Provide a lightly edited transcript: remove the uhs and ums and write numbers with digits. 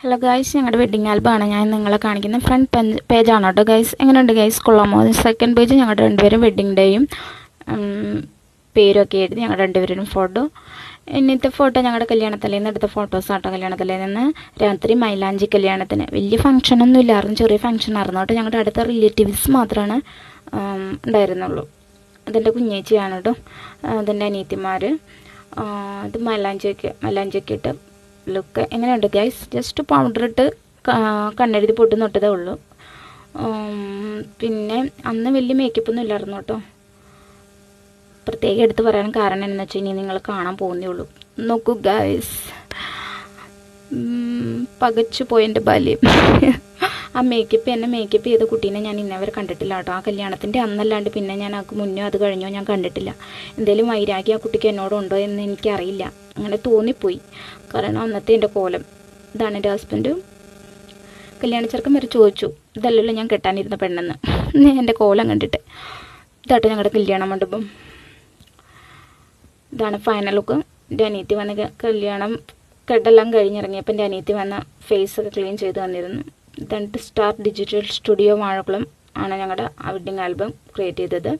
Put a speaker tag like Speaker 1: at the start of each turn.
Speaker 1: Hello guys, ഞങ്ങളുടെ wedding ആൽബമാണ് ഞാൻ നിങ്ങളെ കാണിക്കുന്നത്. ഫ്രണ്ട് പേജാണ് കേട്ടോ ഗൈസ്. എങ്ങനെയുണ്ട് ഗൈസ്, കൊള്ളാമോ? സെക്കൻഡ് പേജ് ഞങ്ങളുടെ രണ്ടുപേരും വെഡ്ഡിങ് ഡേയും പേരൊക്കെ എഴുതി ഞങ്ങളുടെ രണ്ടുപേരും ഫോട്ടോ. ഇന്നത്തെ ഫോട്ടോ ഞങ്ങളുടെ കല്യാണത്തലേന്ന് എടുത്ത ഫോട്ടോസാട്ടോ. കല്യാണത്തലേന്ന് രാത്രി മൈലാഞ്ചി കല്യാണത്തിന് വലിയ ഫംഗ്ഷനൊന്നും ഇല്ലായിരുന്നു, ചെറിയ ഫംഗ്ഷൻ ആയിരുന്നു കേട്ടോ. ഞങ്ങളുടെ അടുത്ത റിലേറ്റീവ്സ് മാത്രമാണ് ഉണ്ടായിരുന്നുള്ളൂ. അതെൻ്റെ കുഞ്ഞേച്ചിയാണ് കേട്ടോ, അതെൻ്റെ അനിയത്തിമാർ. ഇത് മൈലാഞ്ചിയൊക്കെ ഇട്ട് ലുക്ക് എങ്ങനെയുണ്ട് ഗൈസ്? ജസ്റ്റ് പൗഡർ ഇട്ട് കണ്ണെഴുതി പൊട്ടി നൊട്ടതേ ഉള്ളൂ. പിന്നെ അന്ന് വലിയ മേക്കപ്പൊന്നും ഇല്ലായിരുന്നു കേട്ടോ. പ്രത്യേകം എടുത്ത് പറയാൻ കാരണം എന്ന് വെച്ചാൽ ഇനി നിങ്ങൾ കാണാൻ പോകുന്നേ ഉള്ളൂ. നോക്കൂ ഗൈസ്, പകച്ചു പോയതിൻ്റെ ബാല്യം. ആ എന്നെ മേക്കപ്പ് ചെയ്ത കുട്ടീനെ ഞാൻ ഇന്നവരെ കണ്ടിട്ടില്ല കേട്ടോ. ആ കല്യാണത്തിൻ്റെ അന്നല്ലാണ്ട് പിന്നെ ഞാൻ ആൾക്ക് മുന്നോ അത് കഴിഞ്ഞോ ഞാൻ കണ്ടിട്ടില്ല. എന്തെങ്കിലും വൈരാഗ്യം ആ കുട്ടിക്ക് എന്നോടുണ്ടോ എന്ന് എനിക്കറിയില്ല, അങ്ങനെ തോന്നിപ്പോയി. കാരണം അന്നത്തെ എൻ്റെ കോലം ഇതാണ്. എൻ്റെ ഹസ്ബൻഡ് കല്യാണച്ചെറുക്കൻ വരെ ചോദിച്ചു, ഇതല്ലല്ലോ ഞാൻ കെട്ടാനിരുന്ന പെണ്ണെന്ന്, എൻ്റെ കോലം കണ്ടിട്ട്. ഇതാട്ടോ ഞങ്ങളുടെ കല്യാണ മണ്ഡപം. ഇതാണ് ഫൈനൽ ലുക്ക്. എൻ്റെ അനിയത്തി വന്ന് കല്യാണം കെട്ടെല്ലാം കഴിഞ്ഞിറങ്ങിയപ്പോൾ എൻ്റെ അനിയത്തി വന്ന ഫേസൊക്കെ ക്ലീൻ ചെയ്ത് തന്നിരുന്നു. ഇതാണ് സ്റ്റാർ ഡിജിറ്റൽ സ്റ്റുഡിയോ വാഴക്കുളം ആണ് ഞങ്ങളുടെ വെഡ്ഡിങ് ആൽബം ക്രിയേറ്റ് ചെയ്തത്.